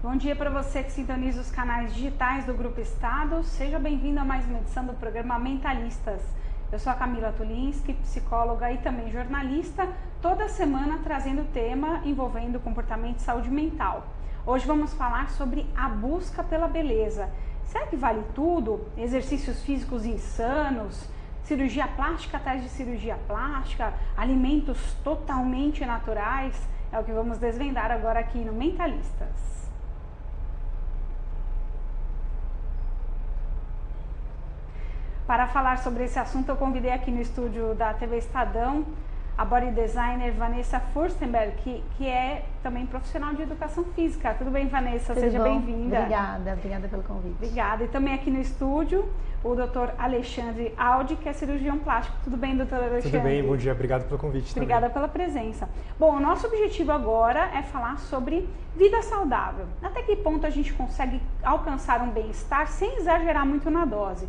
Bom dia para você que sintoniza os canais digitais do Grupo Estado. Seja bem-vindo a mais uma edição do programa Mentalistas. Eu sou a Camila Tulinski, psicóloga e também jornalista, toda semana trazendo tema envolvendo comportamento e saúde mental. Hoje vamos falar sobre a busca pela beleza. Será que vale tudo? Exercícios físicos insanos, cirurgia plástica atrás de cirurgia plástica, alimentos totalmente naturais? É o que vamos desvendar agora aqui no Mentalistas. Para falar sobre esse assunto, eu convidei aqui no estúdio da TV Estadão a body designer Vanessa Furstenberg, que é também profissional de educação física. Tudo bem, Vanessa? Tudo Seja bom? Bem-vinda. Obrigada pelo convite. Obrigada. E também aqui no estúdio, o Dr. Alexandre Audi, que é cirurgião plástico. Tudo bem, doutor Alexandre? Tudo bem, bom dia. Obrigado pelo convite. Obrigada também. pela presença. Bom, o nosso objetivo agora é falar sobre vida saudável. Até que ponto a gente consegue alcançar um bem-estar sem exagerar muito na dose?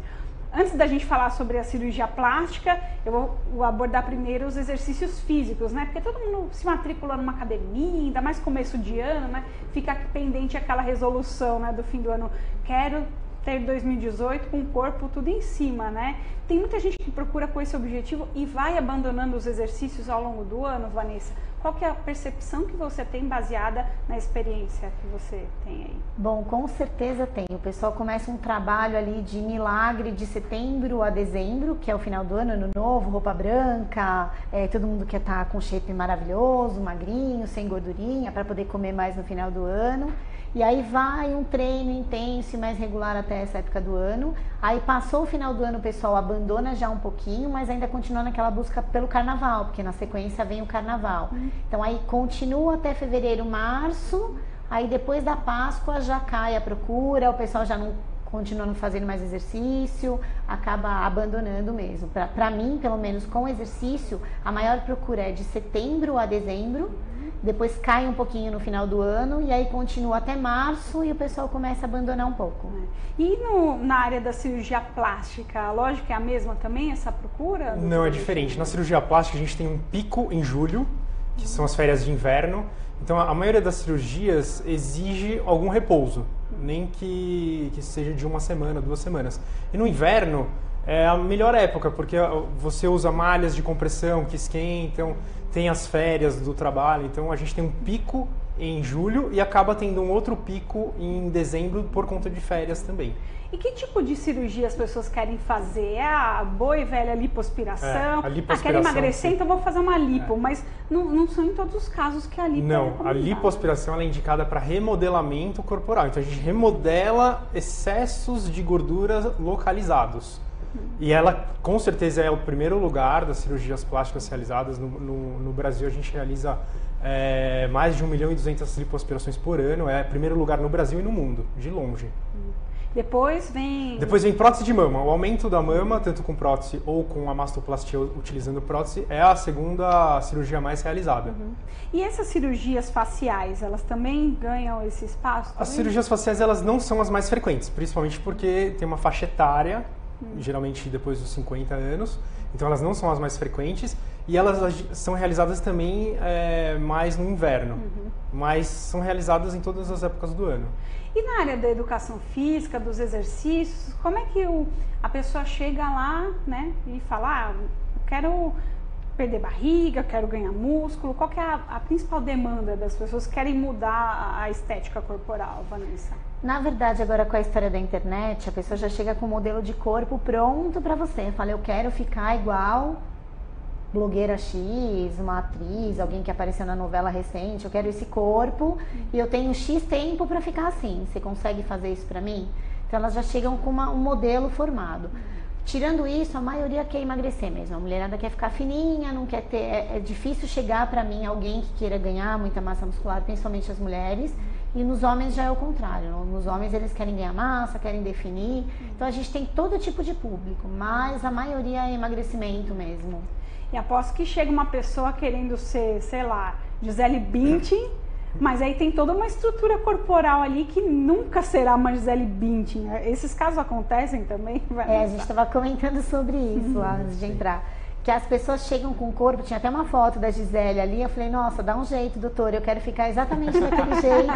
Antes da gente falar sobre a cirurgia plástica, eu vou abordar primeiro os exercícios físicos, né? Porque todo mundo se matricula numa academia, ainda mais começo de ano, né? Fica pendente aquela resolução, né, do fim do ano. Quero ter 2018 com o corpo tudo em cima, né? Tem muita gente que procura com esse objetivo e vai abandonando os exercícios ao longo do ano, Vanessa. Qual que é a percepção que você tem baseada na experiência que você tem aí? Bom, com certeza tem. O pessoal começa um trabalho ali de milagre de setembro a dezembro, que é o final do ano novo, roupa branca, todo mundo quer estar com shape maravilhoso, magrinho, sem gordurinha, para poder comer mais no final do ano. E aí vai um treino intenso e mais regular até essa época do ano. Aí passou o final do ano, o pessoal abandona já um pouquinho, mas ainda continua naquela busca pelo carnaval, porque na sequência vem o carnaval. Então aí continua até fevereiro, março, aí depois da Páscoa já cai a procura, o pessoal já não continua não fazendo mais exercício, acaba abandonando mesmo. Para mim, pelo menos com exercício, a maior procura é de setembro a dezembro, depois cai um pouquinho no final do ano e aí continua até março e o pessoal começa a abandonar um pouco. E na área da cirurgia plástica, a lógica é a mesma também, essa procura? Não, é diferente. Na cirurgia plástica a gente tem um pico em julho, que são as férias de inverno. Então a maioria das cirurgias exige algum repouso, nem que seja de 1 semana, 2 semanas. E no inverno é a melhor época, porque você usa malhas de compressão que esquentam, tem as férias do trabalho, então a gente tem um pico em julho e acaba tendo um outro pico em dezembro por conta de férias também. E que tipo de cirurgia as pessoas querem fazer? É a boa e velha lipoaspiração? A lipoaspiração, quero emagrecer, sim. então vou fazer uma lipo. Mas não são em todos os casos que a lipo é Não, recomendada. a lipoaspiração ela é indicada para remodelamento corporal. Então a gente remodela excessos de gorduras localizados. E ela, com certeza, é o primeiro lugar das cirurgias plásticas realizadas. No Brasil, a gente realiza mais de 1.200.000 lipoaspirações por ano. É o primeiro lugar no Brasil e no mundo, de longe. Depois vem prótese de mama. O aumento da mama, tanto com prótese ou com a mastoplastia utilizando prótese, é a segunda cirurgia mais realizada. E essas cirurgias faciais, elas também ganham esse espaço? As cirurgias faciais elas não são as mais frequentes, principalmente porque tem uma faixa etária, geralmente depois dos 50 anos, então elas não são as mais frequentes e elas são realizadas também mais no inverno, mas são realizadas em todas as épocas do ano. E na área da educação física, dos exercícios, como é que a pessoa chega lá, né, e fala, eu quero perder barriga, quero ganhar músculo? Qual que é a principal demanda das pessoas que querem mudar a estética corporal, Vanessa? Na verdade, agora com a história da internet, a pessoa já chega com o modelo de corpo pronto para você. Fala, eu quero ficar igual blogueira X, uma atriz, alguém que apareceu na novela recente, eu quero esse corpo e eu tenho X tempo para ficar assim. Você consegue fazer isso para mim? Então elas já chegam com um modelo formado. Tirando isso, a maioria quer emagrecer mesmo. A mulherada quer ficar fininha, não quer ter... É difícil chegar para mim alguém que queira ganhar muita massa muscular, principalmente as mulheres. E nos homens já é o contrário. Nos homens eles querem ganhar massa, querem definir. Então a gente tem todo tipo de público, mas a maioria é emagrecimento mesmo. E aposto que chega uma pessoa querendo ser, sei lá, Gisele Bündchen, mas aí tem toda uma estrutura corporal ali que nunca será uma Gisele Bündchen. Esses casos acontecem também? A gente estava comentando sobre isso lá antes de entrar. que as pessoas chegam com o corpo, tinha até uma foto da Gisele ali, eu falei, nossa, dá um jeito, doutor, eu quero ficar exatamente daquele jeito,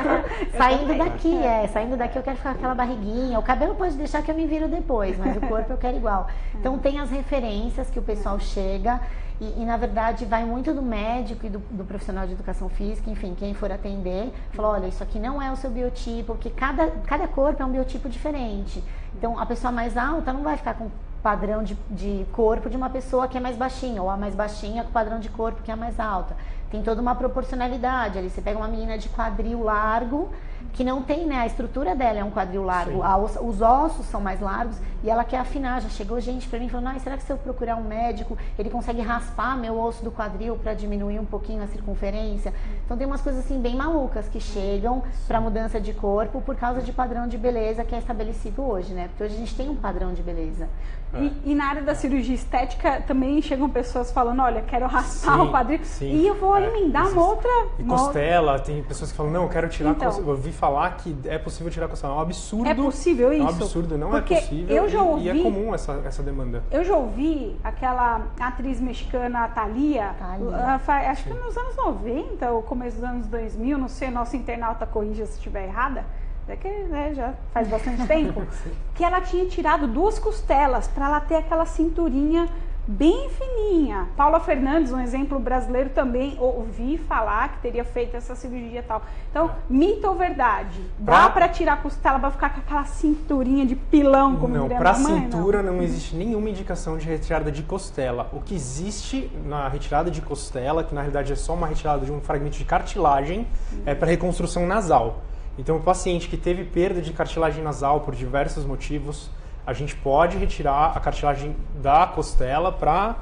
saindo daqui eu quero ficar com aquela barriguinha, o cabelo pode deixar que eu me viro depois, mas o corpo eu quero igual. Então tem as referências que o pessoal chega e na verdade vai muito do médico e do profissional de educação física, enfim, quem for atender, fala, olha, isso aqui não é o seu biotipo, porque cada corpo é um biotipo diferente. Então a pessoa mais alta não vai ficar com padrão de corpo de uma pessoa que é mais baixinha, ou a mais baixinha com o padrão de corpo que é a mais alta. Tem toda uma proporcionalidade ali. Você pega uma menina de quadril largo, que não tem, né? A estrutura dela é um quadril largo, os ossos são mais largos e ela quer afinar. Já chegou gente pra mim falando, será que se eu procurar um médico, ele consegue raspar meu osso do quadril para diminuir um pouquinho a circunferência? Então tem umas coisas assim bem malucas que chegam para mudança de corpo por causa de padrão de beleza que é estabelecido hoje, né? Porque hoje a gente tem um padrão de beleza. E na área da cirurgia estética também chegam pessoas falando, olha, quero raspar o quadril e eu vou emendar uma outra... E costela, tem pessoas que falam, não, eu quero tirar a costela. Eu ouvi falar que é possível tirar a costela. É um absurdo. É possível isso? É um absurdo, não porque é possível eu já ouvi, e é comum essa demanda. Eu já ouvi aquela atriz mexicana Thalia, acho que nos anos 90 ou começo dos anos 2000, não sei, nosso internauta corrija se estiver errada, é que já faz bastante tempo, que ela tinha tirado 2 costelas para ela ter aquela cinturinha bem fininha. Paula Fernandes, um exemplo brasileiro, também ouvi falar que teria feito essa cirurgia e tal. Então, mito ou verdade? Dá para tirar a costela para ficar com aquela cinturinha de pilão, como não, para cintura não existe nenhuma indicação de retirada de costela. O que existe na retirada de costela, que na realidade é só uma retirada de um fragmento de cartilagem, é para reconstrução nasal. Então, o paciente que teve perda de cartilagem nasal por diversos motivos, a gente pode retirar a cartilagem da costela para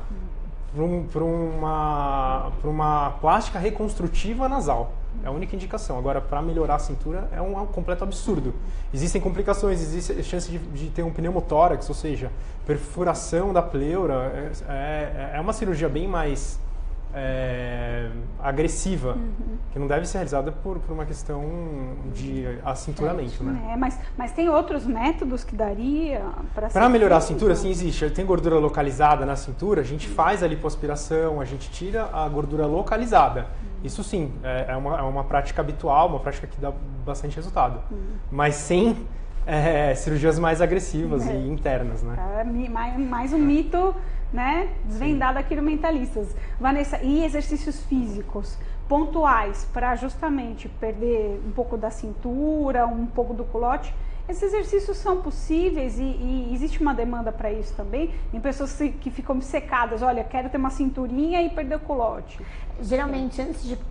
uma plástica reconstrutiva nasal. É a única indicação. Agora, para melhorar a cintura, é um completo absurdo. Existem complicações, existe a chance de ter um pneumotórax, ou seja, perfuração da pleura. É uma cirurgia bem mais agressiva, que não deve ser realizada por uma questão de acinturamento, né? Mas tem outros métodos que daria para melhorar a cintura? Sim, existe. Tem gordura localizada na cintura, a gente faz a lipoaspiração, a gente tira a gordura localizada. Isso sim, é uma prática habitual, uma prática que dá bastante resultado. Mas sem cirurgias mais agressivas e internas, né? Mais um mito, né, desvendado aqui no Mentalistas. Vanessa, e exercícios físicos pontuais para justamente perder um pouco da cintura, um pouco do culote? Esses exercícios são possíveis e existe uma demanda para isso também? Em pessoas que ficam obcecadas, olha, quero ter uma cinturinha e perder o culote. Geralmente,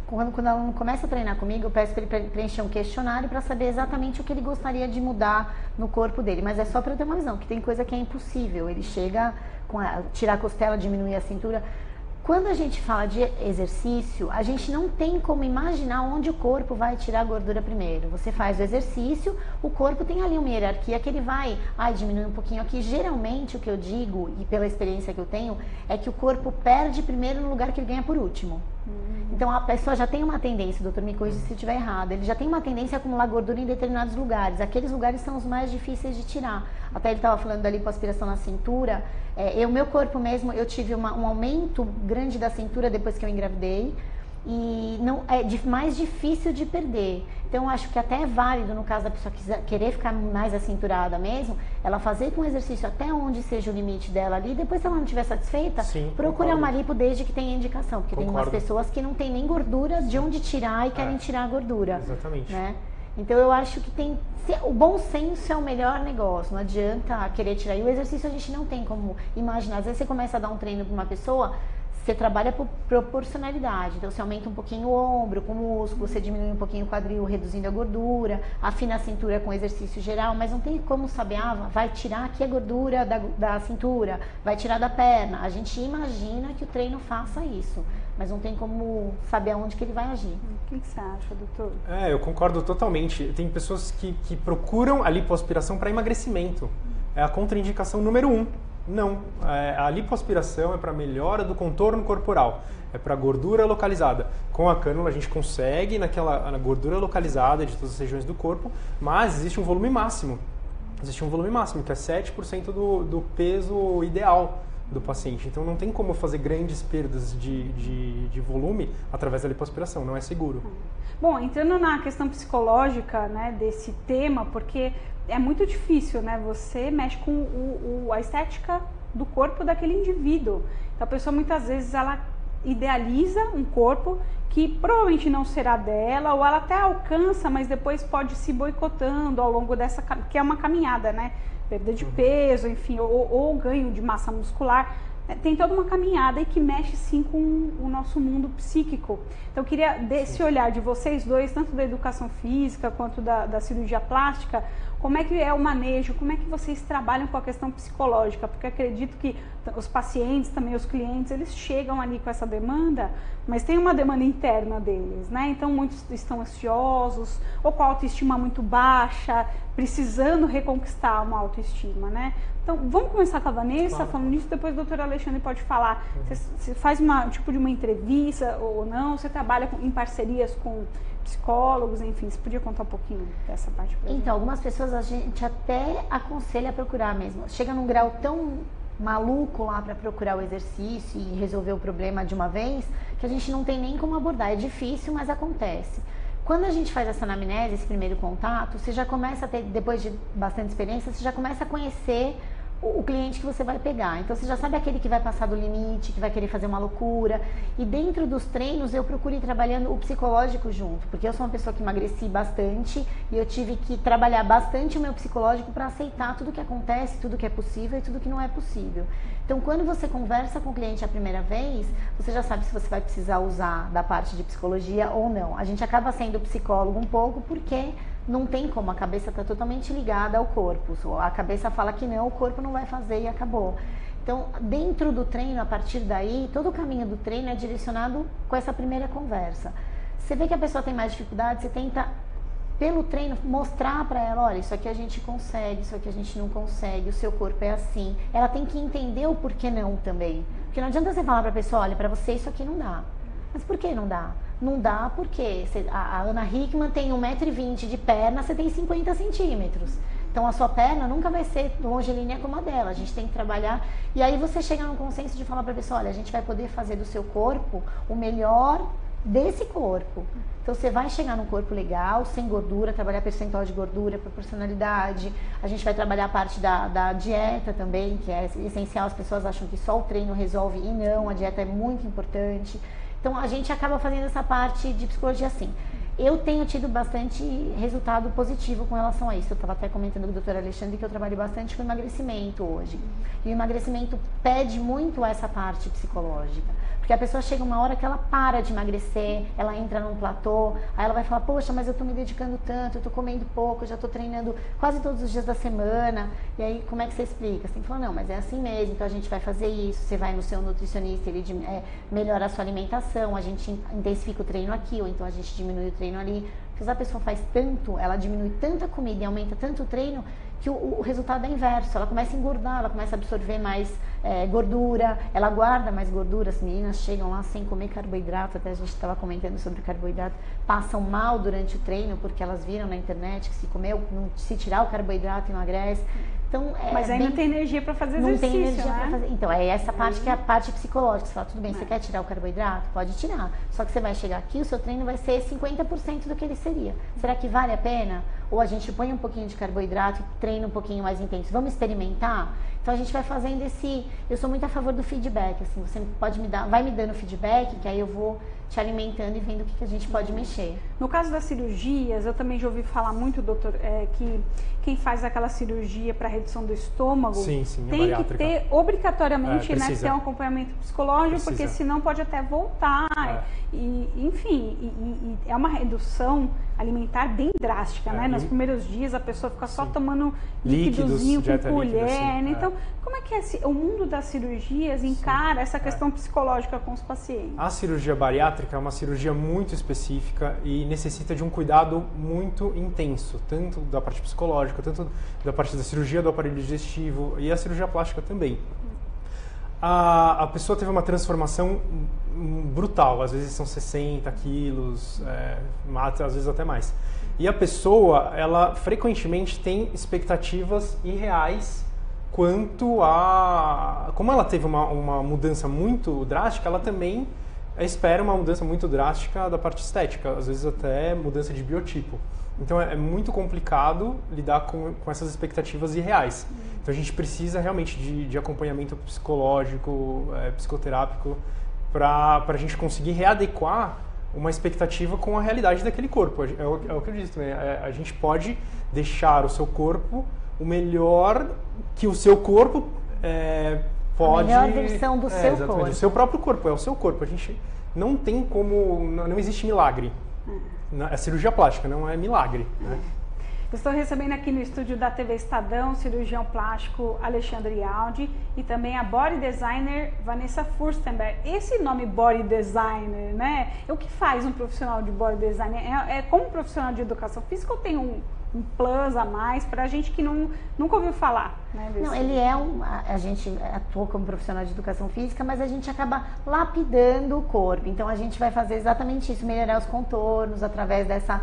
quando o aluno começa a treinar comigo, eu peço para ele preencher um questionário para saber exatamente o que ele gostaria de mudar no corpo dele. Mas é só para eu ter uma visão, que tem coisa que é impossível. Ele chega tirar a costela, diminuir a cintura. Quando a gente fala de exercício, a gente não tem como imaginar onde o corpo vai tirar a gordura primeiro. Você faz o exercício, o corpo tem ali uma hierarquia que ele vai diminuir um pouquinho aqui. Geralmente, o que eu digo, e pela experiência que eu tenho, é que o corpo perde primeiro no lugar que ele ganha por último. Então, a pessoa já tem uma tendência, doutor, me corrija se eu estiver errado, ele já tem uma tendência a acumular gordura em determinados lugares. Aqueles lugares são os mais difíceis de tirar. Até ele estava falando da lipoaspiração na cintura. Meu corpo mesmo, eu tive um aumento grande da cintura depois que eu engravidei. E não é mais difícil de perder. Então, eu acho que até é válido, no caso da pessoa querer ficar mais acinturada mesmo, ela fazer com exercício até onde seja o limite dela ali. Depois, se ela não estiver satisfeita, procurar uma lipo desde que tenha indicação. Porque tem umas pessoas que não tem nem gordura de onde tirar e querem tirar a gordura. Exatamente. Né? Então, eu acho que o bom senso é o melhor negócio. Não adianta querer tirar. E o exercício a gente não tem como imaginar. Às vezes, você começa a dar um treino para uma pessoa, você trabalha por proporcionalidade, então você aumenta um pouquinho o ombro com o músculo, você diminui um pouquinho o quadril, reduzindo a gordura, afina a cintura com exercício geral, mas não tem como saber, vai tirar aqui a gordura da cintura, vai tirar da perna. A gente imagina que o treino faça isso, mas não tem como saber aonde que ele vai agir. O que você acha, doutor? Eu concordo totalmente. Tem pessoas que procuram a lipoaspiração para emagrecimento. É a contraindicação número 1. Não, a lipoaspiração é para melhora do contorno corporal, é para gordura localizada. Com a cânula a gente consegue na gordura localizada de todas as regiões do corpo, mas existe um volume máximo. Existe um volume máximo, que é 7% do peso ideal do paciente. Então não tem como fazer grandes perdas de volume através da lipoaspiração, não é seguro. Bom, entrando na questão psicológica, né, desse tema, porque é muito difícil, né? Você mexe com a estética do corpo daquele indivíduo. Então a pessoa muitas vezes ela idealiza um corpo que provavelmente não será dela, ou ela até alcança, mas depois pode se boicotando ao longo dessa, que é uma caminhada, né? Perda de peso, enfim, ou ganho de massa muscular. Tem toda uma caminhada e que mexe sim com o nosso mundo psíquico. Então eu queria desse olhar de vocês dois, tanto da educação física quanto da cirurgia plástica, como é que é o manejo, como é que vocês trabalham com a questão psicológica, porque acredito que os pacientes, também os clientes, eles chegam ali com essa demanda, mas tem uma demanda interna deles, né? Então muitos estão ansiosos, ou com a autoestima muito baixa, precisando reconquistar uma autoestima, né? Então vamos começar com a Vanessa, falando nisso, depois o doutor Alexandre pode falar. Você faz tipo de uma entrevista ou não? Você trabalha em parcerias com psicólogos, enfim, você podia contar um pouquinho dessa parte pra gente? Então, algumas pessoas a gente até aconselha a procurar mesmo. Chega num grau tão maluco lá para procurar o exercício e resolver o problema de uma vez, que a gente não tem nem como abordar. É difícil, mas acontece. Quando a gente faz essa anamnese, esse primeiro contato, você já começa a ter, depois de bastante experiência, você já começa a conhecer o cliente que você vai pegar. Então você já sabe aquele que vai passar do limite, que vai querer fazer uma loucura. E dentro dos treinos eu procuro ir trabalhando o psicológico junto, porque eu sou uma pessoa que emagreci bastante e eu tive que trabalhar bastante o meu psicológico para aceitar tudo que acontece, tudo que é possível e tudo que não é possível. Então quando você conversa com o cliente a primeira vez, você já sabe se você vai precisar usar da parte de psicologia ou não. A gente acaba sendo psicólogo um pouco porque não tem como, a cabeça está totalmente ligada ao corpo. A cabeça fala que não, o corpo não vai fazer e acabou. Então, dentro do treino, a partir daí, todo o caminho do treino é direcionado com essa primeira conversa. Você vê que a pessoa tem mais dificuldade, você tenta, pelo treino, mostrar para ela, olha, isso aqui a gente consegue, isso aqui a gente não consegue, o seu corpo é assim. Ela tem que entender o porquê não também. Porque não adianta você falar para a pessoa, olha, para você isso aqui não dá. Mas por que não dá? Não dá porque a Ana Hickman tem 1,20 m de perna, você tem 50 centímetros. Então a sua perna nunca vai ser longilínea como a dela. A gente tem que trabalhar. E aí você chega num consenso de falar para a pessoa, olha, a gente vai poder fazer do seu corpo o melhor desse corpo. Então você vai chegar num corpo legal, sem gordura, trabalhar percentual de gordura, proporcionalidade. A gente vai trabalhar a parte da dieta também, que é essencial. As pessoas acham que só o treino resolve e não, a dieta é muito importante. Então a gente acaba fazendo essa parte de psicologia assim. Eu tenho tido bastante resultado positivo com relação a isso. Eu estava até comentando com o Dr. Alexandre que eu trabalho bastante com emagrecimento hoje. E o emagrecimento pede muito essa parte psicológica. Porque a pessoa chega uma hora que ela para de emagrecer, ela entra num platô, aí ela vai falar, poxa, mas eu tô me dedicando tanto, eu tô comendo pouco, eu já tô treinando quase todos os dias da semana. E aí, como é que você explica? Você tem que falar, não, mas é assim mesmo, então a gente vai fazer isso, você vai no seu nutricionista, ele melhora a sua alimentação, a gente intensifica o treino aqui, ou então a gente diminui o treino ali. Porque se a pessoa faz tanto, ela diminui tanta comida e aumenta tanto o treino, que o resultado é inverso, ela começa a engordar, ela começa a absorver mais gordura, ela guarda mais gordura. As meninas chegam lá sem comer carboidrato, até a gente estava comentando sobre carboidrato, passam mal durante o treino porque elas viram na internet que se tirar o carboidrato emagrece. Então, mas aí não tem energia para fazer exercício, não tem energia, né? Para fazer. Então, é essa parte que é a parte psicológica. Você fala, tudo bem, você quer tirar o carboidrato? Pode tirar. Só que você vai chegar aqui, o seu treino vai ser 50% do que ele seria. Será que vale a pena? Ou a gente põe um pouquinho de carboidrato e treina um pouquinho mais intenso. Vamos experimentar? Então a gente vai fazendo eu sou muito a favor do feedback, assim, você vai me dando feedback, que aí eu vou te alimentando e vendo o que a gente pode mexer. No caso das cirurgias, eu também já ouvi falar muito, doutor, que quem faz aquela cirurgia para redução do estômago tem que ter obrigatoriamente, né, ter um acompanhamento psicológico, porque senão pode até voltar. E, enfim, é uma redução alimentar bem drástica, né? Nos primeiros dias a pessoa fica só tomando líquidozinho com colher, né? Então, como é que o mundo das cirurgias encara essa questão psicológica com os pacientes? A cirurgia bariátrica é uma cirurgia muito específica e necessita de um cuidado muito intenso, tanto da parte psicológica, tanto da parte da cirurgia do aparelho digestivo e a cirurgia plástica também. A pessoa teve uma transformação brutal, às vezes são 60 quilos, às vezes até mais. E a pessoa, ela frequentemente tem expectativas irreais quanto a... Como ela teve uma mudança muito drástica, ela também espera uma mudança muito drástica da parte estética, às vezes até mudança de biotipo. Então é muito complicado lidar com essas expectativas irreais. Então a gente precisa realmente de acompanhamento psicológico, psicoterápico, para a gente conseguir readequar uma expectativa com a realidade daquele corpo. É o que eu disse também. A gente pode deixar o seu corpo o melhor que o seu corpo pode... A melhor versão do seu corpo. O seu próprio corpo, é o seu corpo. A gente não tem como... Não existe milagre. É cirurgia plástica, não é milagre. Né? Estou recebendo aqui no estúdio da TV Estadão, cirurgião plástico Alexandre Aldi e também a body designer Vanessa Furstenberg. Esse nome body designer, né? O que faz um profissional de body designer? Como um profissional de educação física, eu tenho um plus a mais para a gente que nunca ouviu falar, né? Não, ele a gente atua como profissional de educação física, mas a gente acaba lapidando o corpo. Então a gente vai fazer exatamente isso, melhorar os contornos através dessa...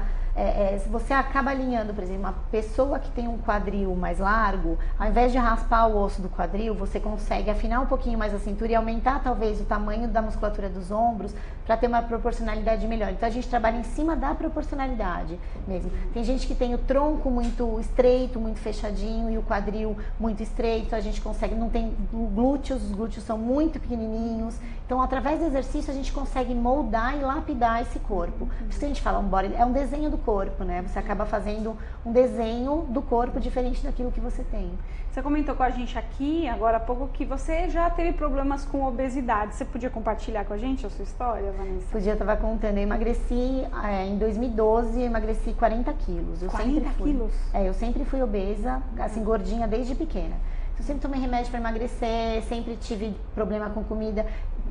você acaba alinhando, por exemplo, uma pessoa que tem um quadril mais largo, ao invés de raspar o osso do quadril, você consegue afinar um pouquinho mais a cintura e aumentar talvez o tamanho da musculatura dos ombros para ter uma proporcionalidade melhor. Então a gente trabalha em cima da proporcionalidade mesmo. Tem gente que tem o tronco muito estreito, muito fechadinho e o quadril muito estreito, a gente consegue, não tem glúteos, os glúteos são muito pequenininhos. Então através do exercício a gente consegue moldar e lapidar esse corpo. Por isso que a gente fala, um body é um desenho do corpo, né? Você acaba fazendo um desenho do corpo diferente daquilo que você tem. Você comentou com a gente aqui, agora há pouco, que você já teve problemas com obesidade. Você podia compartilhar com a gente a sua história, Vanessa? Podia, eu estava contando. Eu emagreci, em 2012, eu emagreci 40 quilos. 40 quilos? Eu sempre fui obesa, assim, gordinha desde pequena. Eu sempre tomei remédio para emagrecer, sempre tive problema com comida.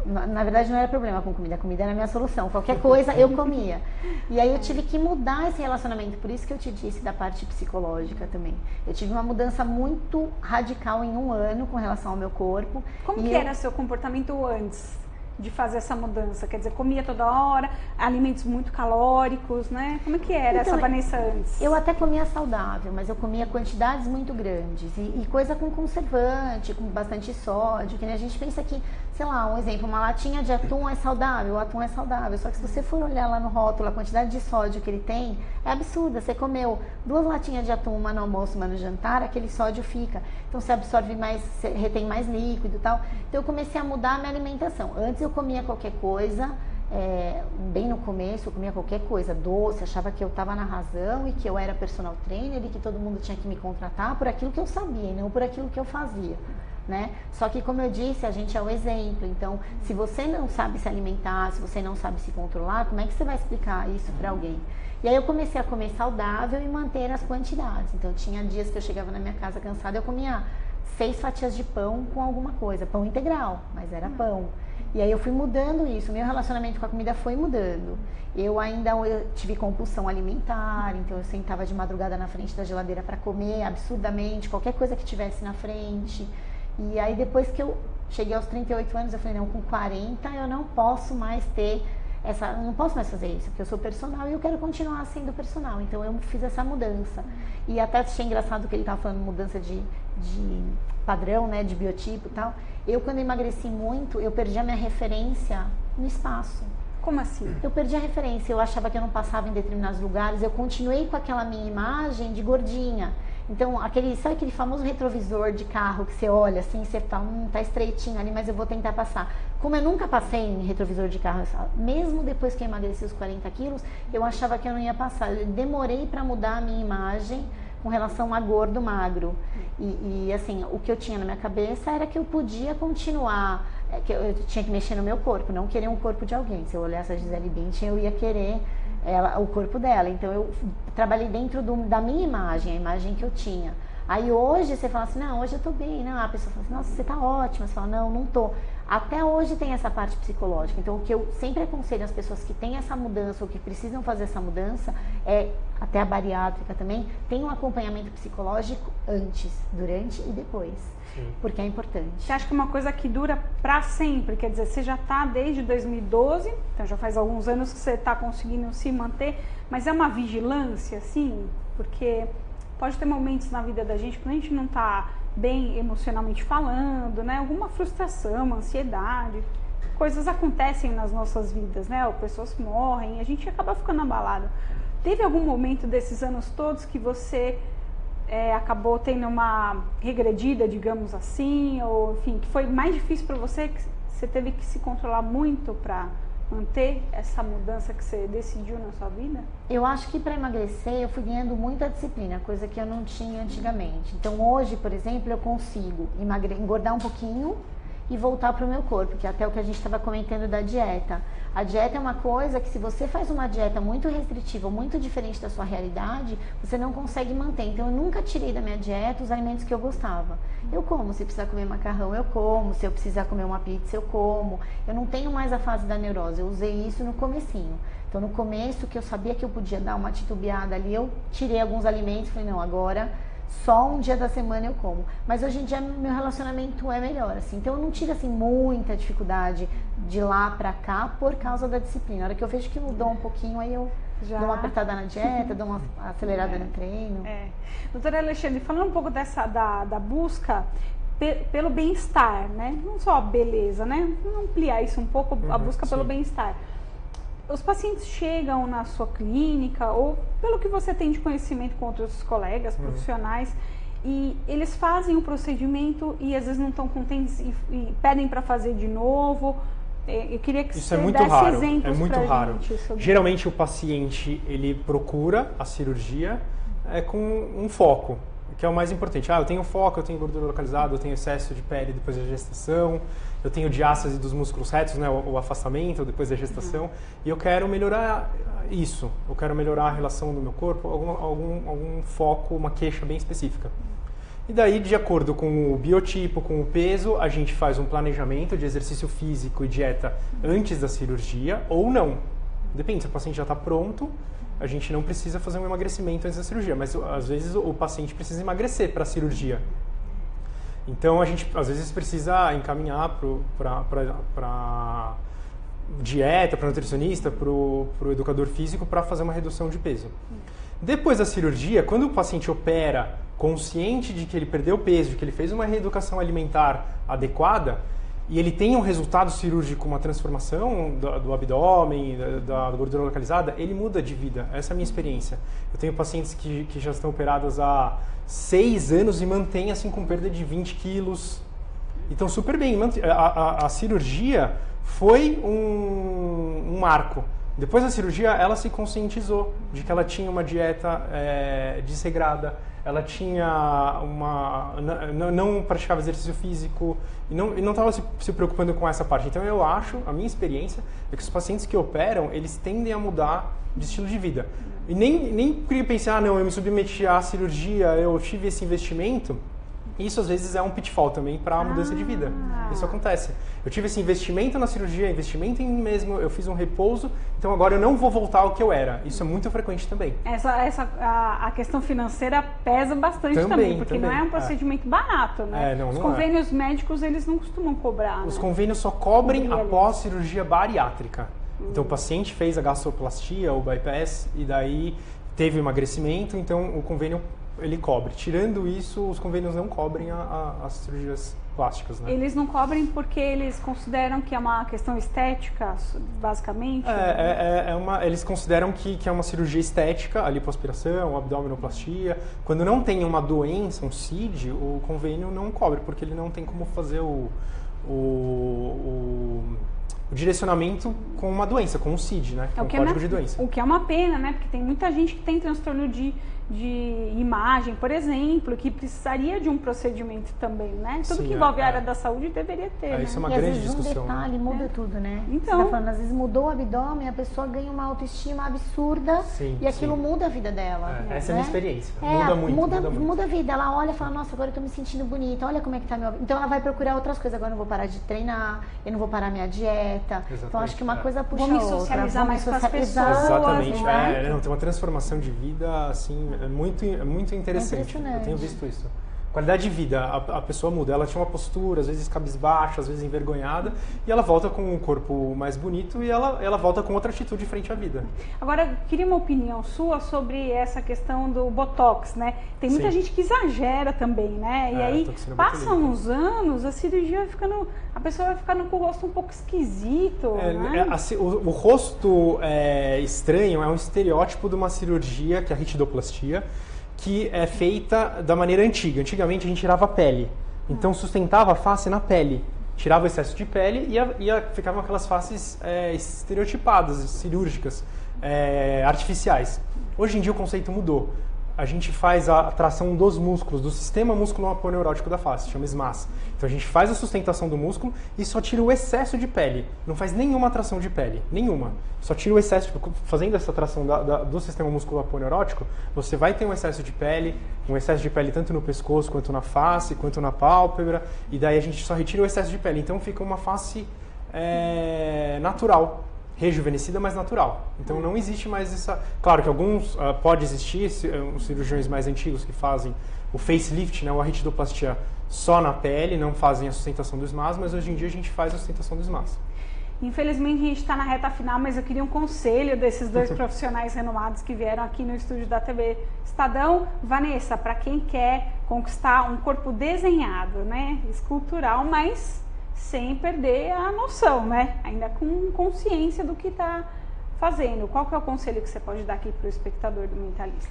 Na verdade não era problema com comida, a comida era a minha solução. Qualquer coisa eu comia. E aí eu tive que mudar esse relacionamento, por isso que eu te disse da parte psicológica também. Eu tive uma mudança muito radical em 1 ano com relação ao meu corpo. Como que era seu comportamento antes de fazer essa mudança? Quer dizer, comia toda hora, alimentos muito calóricos, né? Como é que era essa Vanessa antes? Eu até comia saudável, mas eu comia quantidades muito grandes e coisa com conservante, com bastante sódio, que a gente pensa que, sei lá, um exemplo, uma latinha de atum é saudável, o atum é saudável, só que se você for olhar lá no rótulo, a quantidade de sódio que ele tem é absurda. Você comeu 2 latinhas de atum, uma no almoço, uma no jantar, aquele sódio fica. Então você absorve mais, você retém mais líquido e tal. Então eu comecei a mudar a minha alimentação. Antes eu comia qualquer coisa, bem no começo eu comia qualquer coisa, doce, achava que eu estava na razão e que eu era personal trainer e que todo mundo tinha que me contratar por aquilo que eu sabia e não por aquilo que eu fazia. Né? Só que, como eu disse, a gente é o exemplo. Então, se você não sabe se alimentar, se você não sabe se controlar, como é que você vai explicar isso para alguém? E aí eu comecei a comer saudável e manter as quantidades. Então, tinha dias que eu chegava na minha casa cansada, eu comia 6 fatias de pão com alguma coisa, pão integral, mas era pão. E aí eu fui mudando isso, meu relacionamento com a comida foi mudando. Eu tive compulsão alimentar, então eu sentava de madrugada na frente da geladeira para comer absurdamente, qualquer coisa que tivesse na frente. E aí depois que eu cheguei aos 38 anos, eu falei, não, com 40 eu não posso mais não posso mais fazer isso, porque eu sou personal e eu quero continuar sendo personal. Então eu fiz essa mudança. E até achei engraçado que ele estava falando mudança de padrão, né, de biotipo e tal. Eu, quando emagreci muito, eu perdi a minha referência no espaço. Como assim? Eu perdi a referência, eu achava que eu não passava em determinados lugares, eu continuei com aquela minha imagem de gordinha. Então, sabe aquele famoso retrovisor de carro que você olha assim, você fala, tá estreitinho ali, mas eu vou tentar passar. Como eu nunca passei em retrovisor de carro, mesmo depois que eu emagreci os 40 quilos, eu achava que eu não ia passar. Eu demorei para mudar a minha imagem com relação a gordo, magro. E assim, o que eu tinha na minha cabeça era que eu podia continuar, que eu tinha que mexer no meu corpo, não querer um corpo de alguém. Se eu olhasse a Gisele Bündchen, eu ia querer o corpo dela. Então eu trabalhei dentro da minha imagem, a imagem que eu tinha. Aí hoje você fala assim, não, hoje eu tô bem, não. A pessoa fala assim, nossa, você tá ótima. Você fala, não tô. Até hoje tem essa parte psicológica. Então o que eu sempre aconselho às pessoas que têm essa mudança ou que precisam fazer essa mudança, até a bariátrica também, tem um acompanhamento psicológico antes, durante e depois. Sim. Porque é importante. Você acha que é uma coisa que dura pra sempre? Quer dizer, você já tá desde 2012, então já faz alguns anos que você tá conseguindo se manter, mas é uma vigilância, assim? Porque pode ter momentos na vida da gente quando a gente não está bem emocionalmente falando, né? Alguma frustração, ansiedade, coisas acontecem nas nossas vidas, né? Ou pessoas morrem, a gente acaba ficando abalado. Teve algum momento desses anos todos que você acabou tendo uma regredida, digamos assim, ou enfim, que foi mais difícil para você, que você teve que se controlar muito para manter essa mudança que você decidiu na sua vida? Eu acho que para emagrecer eu fui ganhando muita disciplina, coisa que eu não tinha antigamente. Então hoje, por exemplo, eu consigo engordar um pouquinho e voltar para o meu corpo, que é até o que a gente estava comentando da dieta. A dieta é uma coisa que, se você faz uma dieta muito restritiva, muito diferente da sua realidade, você não consegue manter. Então eu nunca tirei da minha dieta os alimentos que eu gostava. Eu como, se precisar comer macarrão eu como, se eu precisar comer uma pizza eu como. Eu não tenho mais a fase da neurose, eu usei isso no comecinho. Então no começo, que eu sabia que eu podia dar uma titubeada ali, eu tirei alguns alimentos e falei, não, agora só um dia da semana eu como. Mas hoje em dia meu relacionamento é melhor, assim. Então eu não tive, assim, muita dificuldade de lá pra cá por causa da disciplina. Na hora que eu vejo que mudou um pouquinho, aí eu dou uma apertada na dieta, dou uma acelerada no treino. Doutora Alexandre, falando um pouco da busca pelo bem-estar, né? Não só a beleza, né? Vamos ampliar isso um pouco, a busca pelo bem-estar. Os pacientes chegam na sua clínica, ou pelo que você tem de conhecimento com outros colegas, profissionais, e eles fazem o procedimento e às vezes não estão contentes e pedem para fazer de novo. Eu queria que isso você muito desse raro, exemplos é muito pra raro. gente sobre... Geralmente o paciente ele procura a cirurgia com um foco, que é o mais importante. Eu tenho foco, eu tenho gordura localizada, eu tenho excesso de pele depois da gestação, eu tenho diástase dos músculos retos, né, o afastamento depois da gestação, e eu quero melhorar isso, eu quero melhorar a relação do meu corpo, algum foco, uma queixa bem específica. E daí, de acordo com o biotipo, com o peso, a gente faz um planejamento de exercício físico e dieta antes da cirurgia ou não. Depende, se o paciente já está pronto, a gente não precisa fazer um emagrecimento antes da cirurgia, mas às vezes o paciente precisa emagrecer para a cirurgia. Então a gente às vezes precisa encaminhar para dieta, para nutricionista, para o educador físico para fazer uma redução de peso. Depois da cirurgia, quando o paciente opera consciente de que ele perdeu peso, de que ele fez uma reeducação alimentar adequada, e ele tem um resultado cirúrgico, uma transformação do abdômen, da gordura localizada, ele muda de vida. Essa é a minha experiência. Eu tenho pacientes que já estão operadas há 6 anos e mantêm assim com perda de 20 quilos. E estão super bem. A cirurgia foi um marco. Depois da cirurgia, ela se conscientizou de que ela tinha uma dieta desregrada, ela tinha não praticava exercício físico e não estava se preocupando com essa parte. Então eu acho, a minha experiência é que os pacientes que operam, eles tendem a mudar de estilo de vida. E nem queria pensar, não, eu me submeti à cirurgia, eu tive esse investimento. Isso às vezes é um pitfall também para a mudança de vida. Isso acontece. Eu tive esse investimento na cirurgia, investimento em mim mesmo, eu fiz um repouso, então agora eu não vou voltar ao que eu era. Isso é muito frequente também. A questão financeira pesa bastante também, porque não é um procedimento barato, né? Os convênios médicos, eles não costumam cobrar. Os convênios só cobrem após cirurgia bariátrica. Então o paciente fez a gastroplastia ou bypass e daí teve emagrecimento, então o convênio ele cobre. Tirando isso, os convênios não cobrem as cirurgias plásticas, né? Eles não cobrem porque eles consideram que é uma questão estética, basicamente? Eles consideram que é uma cirurgia estética, a lipoaspiração, abdominoplastia. Quando não tem uma doença, um CID, o convênio não cobre, porque ele não tem como fazer o direcionamento com uma doença, com um CID, né? Com um código de doença. O que é uma pena, né? Porque tem muita gente que tem transtorno de imagem, por exemplo, que precisaria de um procedimento também, né? Tudo que envolve a área da saúde deveria ter, né? Isso é uma grande discussão. Um detalhe muda tudo, né? Então, você tá falando, às vezes mudou o abdômen, a pessoa ganha uma autoestima absurda e aquilo muda a vida dela. Essa é a minha experiência. Muda muito. Muda a vida. Ela olha e fala, nossa, agora eu tô me sentindo bonita, olha como é que tá meu... Então ela vai procurar outras coisas. Agora eu não vou parar de treinar, eu não vou parar minha dieta. Exatamente. Então acho que uma coisa puxa a outra. Vou me socializar mais com as pessoas. Exatamente. Tem uma transformação de vida, assim, muito interessante. Eu tenho visto isso. qualidade de vida, a pessoa muda. Ela tinha uma postura, às vezes cabisbaixa, às vezes envergonhada, e ela volta com um corpo mais bonito e ela volta com outra atitude frente à vida. Agora, queria uma opinião sua sobre essa questão do Botox, né? Tem muita gente que exagera também, né? E aí, passam uns anos, a cirurgia vai ficando... A pessoa vai ficando com o rosto um pouco esquisito, né? O rosto estranho é um estereótipo de uma cirurgia, que é a ritidoplastia, que é feita da maneira antiga. Antigamente a gente tirava a pele, então sustentava a face na pele. Tirava o excesso de pele e ficavam aquelas faces estereotipadas, cirúrgicas, artificiais. Hoje em dia o conceito mudou. A gente faz a tração dos músculos, do sistema músculo-aponeurótico da face, chama SMAS. Então a gente faz a sustentação do músculo e só tira o excesso de pele. Não faz nenhuma tração de pele, nenhuma. Só tira o excesso, fazendo essa tração do sistema músculo-aponeurótico, você vai ter um excesso de pele tanto no pescoço, quanto na face, quanto na pálpebra, e daí a gente só retira o excesso de pele. Então fica uma face natural. Rejuvenescida, mas natural. Então não existe mais essa... Claro que alguns pode existir, os cirurgiões mais antigos que fazem o facelift, né, ou a ritidoplastia só na pele, não fazem a sustentação do SMAS, mas hoje em dia a gente faz a sustentação do SMAS. Infelizmente a gente está na reta final, mas eu queria um conselho desses dois profissionais renomados que vieram aqui no estúdio da TV Estadão. Vanessa, para quem quer conquistar um corpo desenhado, né, escultural, mas sem perder a noção, né? Ainda com consciência do que está fazendo. Qual que é o conselho que você pode dar aqui para o espectador do Mentalista?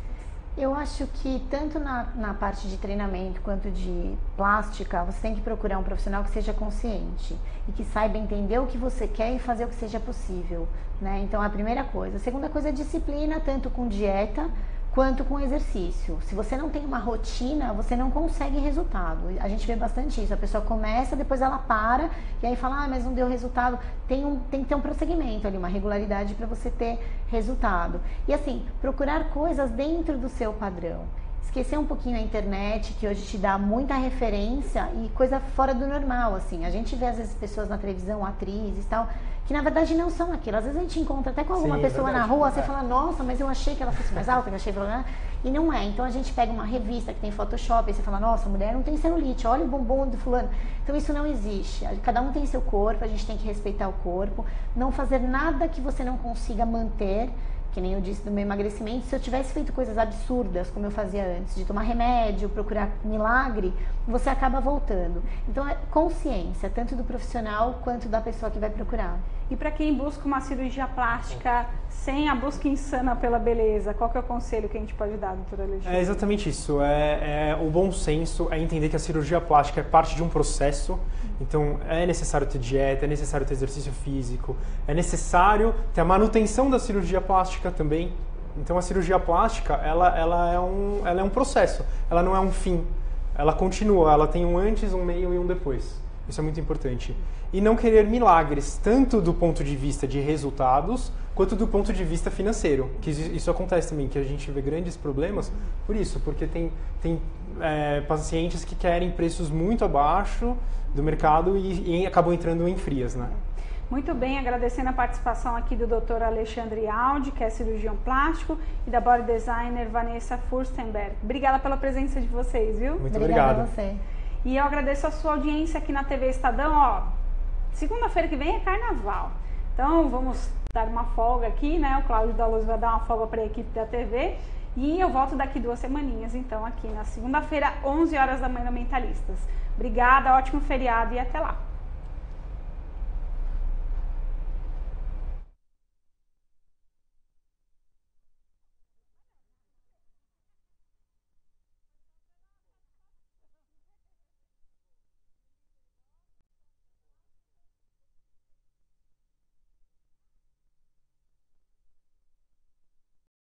Eu acho que tanto na parte de treinamento quanto de plástica, você tem que procurar um profissional que seja consciente e que saiba entender o que você quer e fazer o que seja possível, né? Então, a primeira coisa. A segunda coisa é disciplina, tanto com dieta quanto com exercício. Se você não tem uma rotina, você não consegue resultado. A gente vê bastante isso. A pessoa começa, depois ela para e aí fala, mas não deu resultado. Tem que ter um prosseguimento ali, uma regularidade para você ter resultado. E assim, procurar coisas dentro do seu padrão. Esquecer um pouquinho a internet, que hoje te dá muita referência e coisa fora do normal, assim. A gente vê às vezes pessoas na televisão, atrizes e tal, que na verdade não são aquilo. Às vezes a gente encontra até com alguma pessoa na rua, você fala, nossa, mas eu achei que ela fosse mais alta, eu achei que ela... E não é. Então a gente pega uma revista que tem Photoshop e você fala, nossa, a mulher não tem celulite, olha o bumbum do fulano. Então isso não existe. Cada um tem seu corpo, a gente tem que respeitar o corpo, não fazer nada que você não consiga manter. Que nem eu disse do meu emagrecimento, se eu tivesse feito coisas absurdas, como eu fazia antes, de tomar remédio, procurar milagre, você acaba voltando. Então é consciência, tanto do profissional quanto da pessoa que vai procurar. E para quem busca uma cirurgia plástica sem a busca insana pela beleza, qual que é o conselho que a gente pode dar, doutora Alexandre? É exatamente isso. O bom senso é entender que a cirurgia plástica é parte de um processo. Então é necessário ter dieta, é necessário ter exercício físico, é necessário ter a manutenção da cirurgia plástica também. Então a cirurgia plástica ela é um processo, ela não é um fim, ela continua, ela tem um antes, um meio e um depois. Isso é muito importante. E não querer milagres, tanto do ponto de vista de resultados, quanto do ponto de vista financeiro. Que isso acontece também, que a gente vê grandes problemas por isso, porque tem pacientes que querem preços muito abaixo do mercado e acabam entrando em frias, né? Muito bem, agradecendo a participação aqui do Dr. Alexandre Aldi, que é cirurgião plástico, e da body designer Vanessa Furstenberg. Obrigada pela presença de vocês, viu? Muito Obrigada obrigado. a você. E eu agradeço a sua audiência aqui na TV Estadão. Ó, segunda-feira que vem é carnaval, então vamos dar uma folga aqui, né? O Cláudio da Luz vai dar uma folga para a equipe da TV. E eu volto daqui 2 semaninhas, então, aqui na segunda-feira, 11 horas da manhã, no Mentalistas. Obrigada, ótimo feriado e até lá.